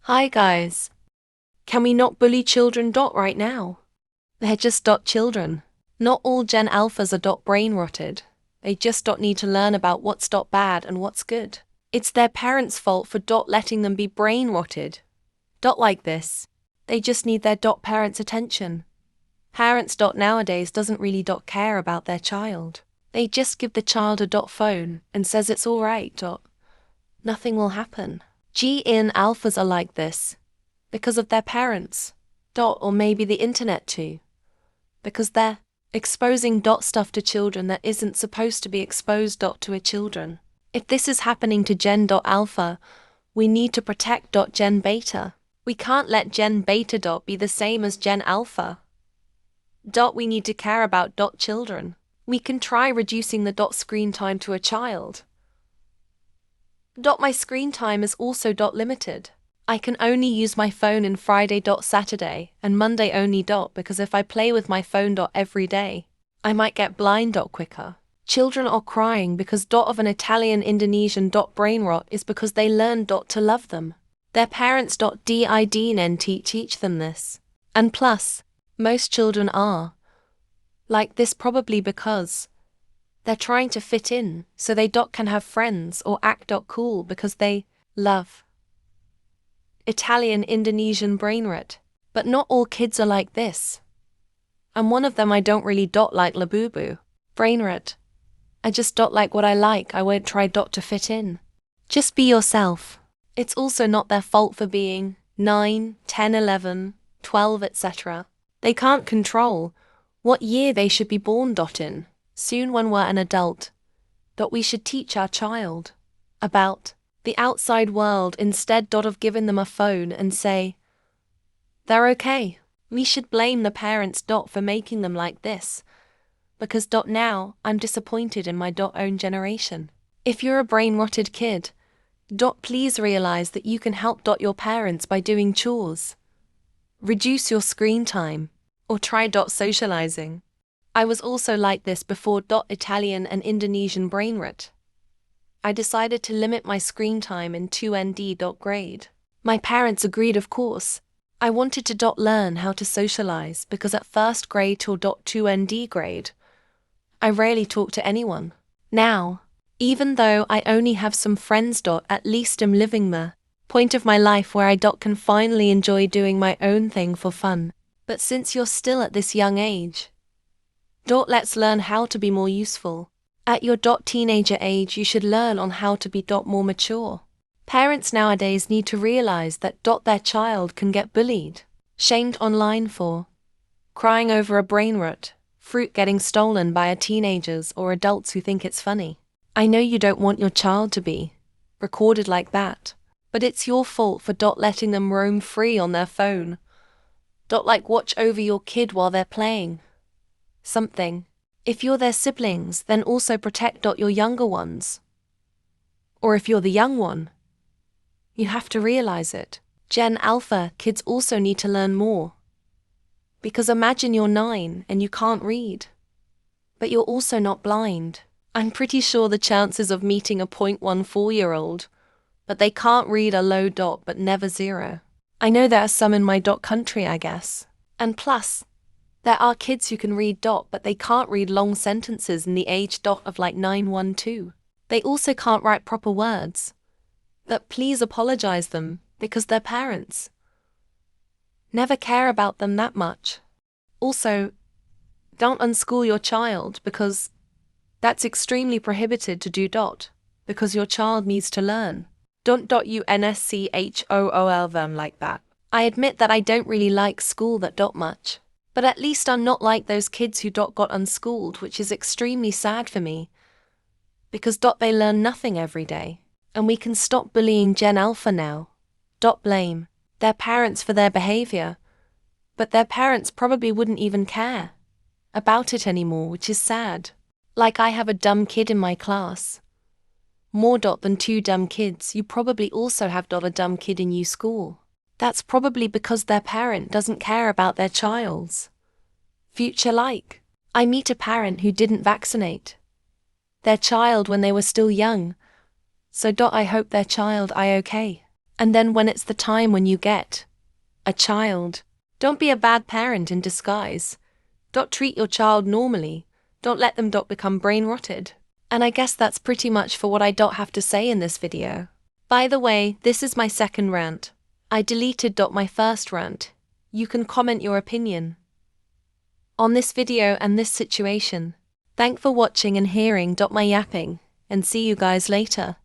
Hi guys. Can we not bully children right now? They're just children. Not all Gen Alphas are brain rotted. They just need to learn about what's bad and what's good. It's their parents' fault for letting them be brain rotted. Like this. They just need their parents' attention. Parents nowadays doesn't really care about their child. They just give the child a phone and says it's alright. Nothing will happen. Gen Alphas are like this because of their parents. Or maybe the internet too. Because they're exposing stuff to children that isn't supposed to be exposed to a children. If this is happening to Gen Alpha, we need to protect Gen Beta. We can't let Gen Beta be the same as Gen Alpha. We need to care about children. We can try reducing the screen time to a child. My screen time is also limited. I can only use my phone in Friday Saturday and Monday only because if I play with my phone every day, I might get blind quicker. Children are crying because of an Italian Indonesian brain rot is because they learn to love them. Their parents didn't teach them this. And plus, most children are like this probably because they're trying to fit in so they can have friends or act cool because they love Italian Indonesian brain rot. But not all kids are like this. I'm one of them. I don't really like Labubu brain rot. I just like what I like. I won't try to fit in. Just be yourself. It's also not their fault for being 9, 10, 11, 12, etc. They can't control what year they should be born in. Soon when we're an adult, we should teach our child about the outside world instead of giving them a phone and say, they're okay. We should blame the parents for making them like this. Because now, I'm disappointed in my own generation. If you're a brain-rotted kid, please realize that you can help your parents by doing chores. Reduce your screen time, or try socializing. I was also like this before Italian and Indonesian brain rot. I decided to limit my screen time in 2ND grade. My parents agreed, of course. I wanted to learn how to socialize because at first grade till 2ND grade, I rarely talk to anyone. Now, even though I only have some friends at least I'm living the point of my life where I can finally enjoy doing my own thing for fun. But since you're still at this young age, let's learn how to be more useful. At your teenager age, you should learn on how to be more mature. Parents nowadays need to realize that their child can get bullied, shamed online for crying over a brain rot, fruit getting stolen by teenagers or adults who think it's funny. I know you don't want your child to be recorded like that, but it's your fault for letting them roam free on their phone. Watch over your kid while they're playing something. If you're their siblings, then also protect your younger ones. Or if you're the young one, you have to realize it. Gen Alpha kids also need to learn more. Because imagine you're 9 and you can't read. But you're also not blind. I'm pretty sure the chances of meeting a 0.14-year-old, but they can't read are low but never zero. I know there are some in my country, I guess. And plus, there are kids who can read but they can't read long sentences in the age of 912. They also can't write proper words. But please apologize them, because their parents never care about them that much. Also, don't unschool your child because that's extremely prohibited to do because your child needs to learn. Don't unschool them like that. I admit that I don't really like school that much. But at least I'm not like those kids who got unschooled, which is extremely sad for me. Because they learn nothing every day. And we can stop bullying Gen Alpha now. Blame their parents for their behavior. But their parents probably wouldn't even care about it anymore, which is sad. Like I have a dumb kid in my class. More than 2 dumb kids, you probably also have a dumb kid in your school. That's probably because their parent doesn't care about their child's future. Like, I meet a parent who didn't vaccinate their child when they were still young. So I hope their child okay. And then when it's the time when you get a child, don't be a bad parent in disguise. Treat your child normally. Don't let them become brain rotted. And I guess that's pretty much for what I have to say in this video. By the way, this is my second rant. I deleted my first rant. You can comment your opinion on this video and this situation. Thanks for watching and hearing my yapping, and see you guys later.